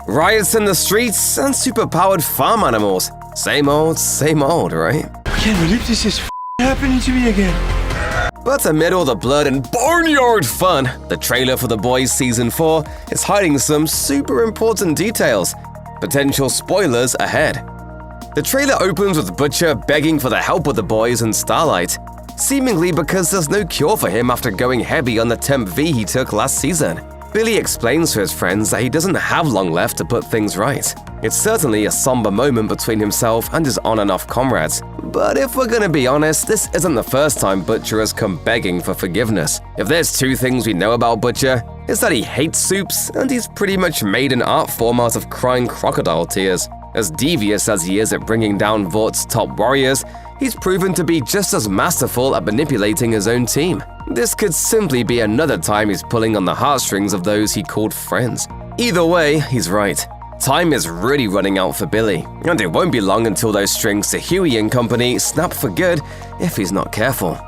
Riots in the streets and superpowered farm animals. Same old, right? I can't believe this is happening to me again. But amid all the blood and barnyard fun, the trailer for The Boys Season 4 is hiding some super important details. Potential spoilers ahead. The trailer opens with Butcher begging for the help of the boys and Starlight, seemingly because there's no cure for him after going heavy on the Temp V he took last season. Billy explains to his friends that he doesn't have long left to put things right. It's certainly a somber moment between himself and his on-and-off comrades. But if we're gonna be honest, this isn't the first time Butcher has come begging for forgiveness. If there's two things we know about Butcher, it's that he hates soups and he's pretty much made an art form out of crying crocodile tears. As devious as he is at bringing down Vort's top warriors, he's proven to be just as masterful at manipulating his own team. This could simply be another time he's pulling on the heartstrings of those he called friends. Either way, he's right. Time is really running out for Billy, and it won't be long until those strings to Huey and company snap for good if he's not careful.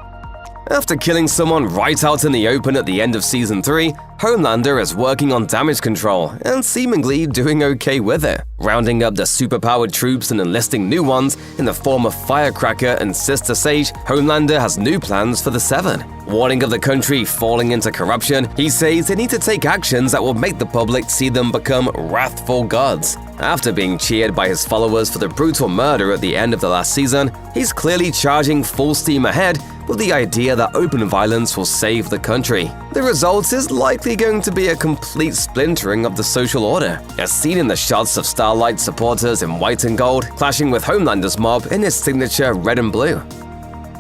After killing someone right out in the open at the end of Season 3, Homelander is working on damage control and seemingly doing okay with it, rounding up the superpowered troops and enlisting new ones in the form of Firecracker and Sister Sage. Homelander has new plans for the Seven. Warning of the country falling into corruption, he says they need to take actions that will make the public see them become wrathful gods. After being cheered by his followers for the brutal murder at the end of the last season, he's clearly charging full steam ahead with the idea that open violence will save the country. The result is likely going to be a complete splintering of the social order, as seen in the shots of Starlight supporters in white and gold clashing with Homelander's mob in his signature red and blue.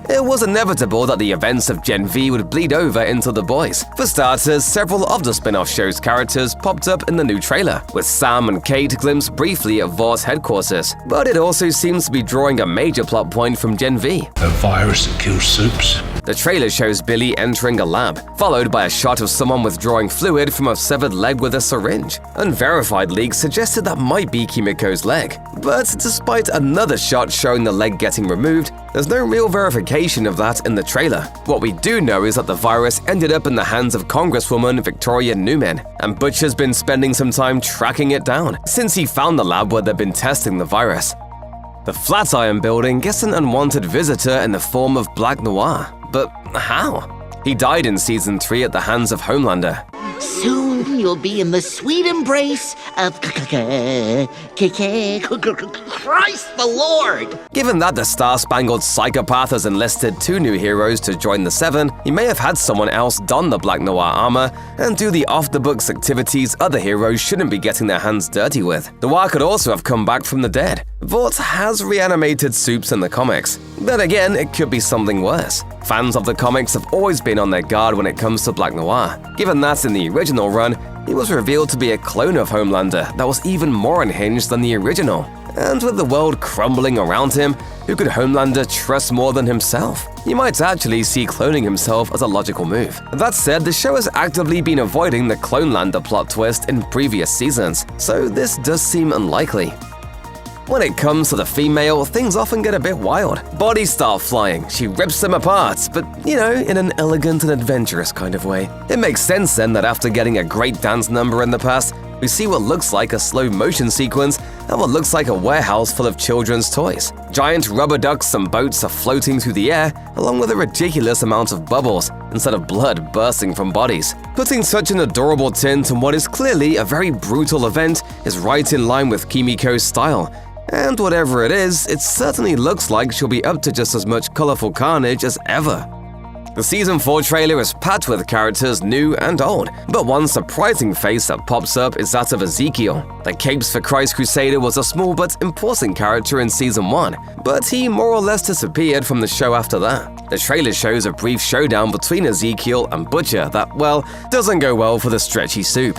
It was inevitable that the events of Gen V would bleed over into The Boys. For starters, several of the spin-off show's characters popped up in the new trailer, with Sam and Kate glimpsed briefly at Vort's headquarters. But it also seems to be drawing a major plot point from Gen V. A virus that kills soups. The trailer shows Billy entering a lab, followed by a shot of someone withdrawing fluid from a severed leg with a syringe. Unverified leaks suggested that might be Kimiko's leg. But despite another shot showing the leg getting removed, there's no real verification of that in the trailer. What we do know is that the virus ended up in the hands of Congresswoman Victoria Newman, and Butcher's been spending some time tracking it down since he found the lab where they've been testing the virus. The Flatiron Building gets an unwanted visitor in the form of Black Noir. But how? He died in Season 3 at the hands of Homelander. Soon you'll be in the sweet embrace of Christ the Lord. Given that the star-spangled psychopath has enlisted two new heroes to join the Seven, he may have had someone else don the Black Noir armor and do the off-the-books activities other heroes shouldn't be getting their hands dirty with. Noir could also have come back from the dead. Vought has reanimated Soups in the comics. Then again, it could be something worse. Fans of the comics have always been on their guard when it comes to Black Noir, given that in the original run, he was revealed to be a clone of Homelander that was even more unhinged than the original. And with the world crumbling around him, who could Homelander trust more than himself? You might actually see cloning himself as a logical move. That said, the show has actively been avoiding the Clonelander plot twist in previous seasons, so this does seem unlikely. When it comes to the female, things often get a bit wild. Bodies start flying, she rips them apart, but, in an elegant and adventurous kind of way. It makes sense then that after getting a great dance number in the past, we see what looks like a slow-motion sequence and what looks like a warehouse full of children's toys. Giant rubber ducks and boats are floating through the air, along with a ridiculous amount of bubbles, instead of blood bursting from bodies. Putting such an adorable tint on what is clearly a very brutal event is right in line with Kimiko's style. And whatever it is, it certainly looks like she'll be up to just as much colorful carnage as ever. The Season 4 trailer is packed with characters new and old, but one surprising face that pops up is that of Ezekiel. The Capes for Christ Crusader was a small but important character in Season 1, but he more or less disappeared from the show after that. The trailer shows a brief showdown between Ezekiel and Butcher that, doesn't go well for the stretchy Soup.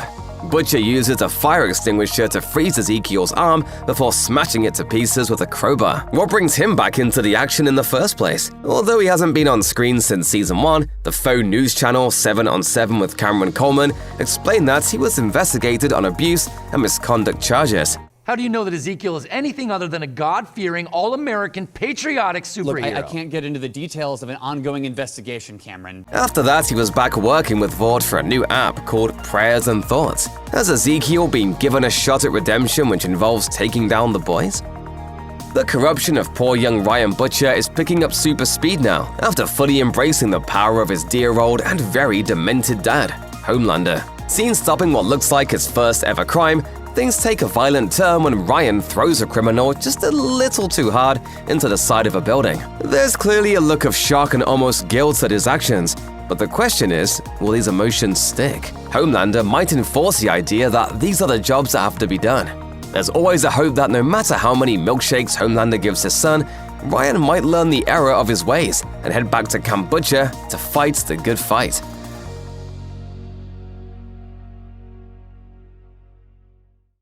Butcher uses a fire extinguisher to freeze Ezekiel's arm before smashing it to pieces with a crowbar. What brings him back into the action in the first place? Although he hasn't been on screen since Season 1, the faux news channel 7 on 7 with Cameron Coleman explained that he was investigated on abuse and misconduct charges. How do you know that Ezekiel is anything other than a God-fearing, all-American, patriotic Look, superhero? I can't get into the details of an ongoing investigation, Cameron. After that, he was back working with Vought for a new app called Prayers and Thoughts. Has Ezekiel been given a shot at redemption which involves taking down the boys? The corruption of poor young Ryan Butcher is picking up super speed now, after fully embracing the power of his dear old and very demented dad, Homelander. Seen stopping what looks like his first ever crime, things take a violent turn when Ryan throws a criminal just a little too hard into the side of a building. There's clearly a look of shock and almost guilt at his actions, but the question is, will these emotions stick? Homelander might enforce the idea that these are the jobs that have to be done. There's always a hope that no matter how many milkshakes Homelander gives his son, Ryan might learn the error of his ways and head back to Camp Butcher to fight the good fight.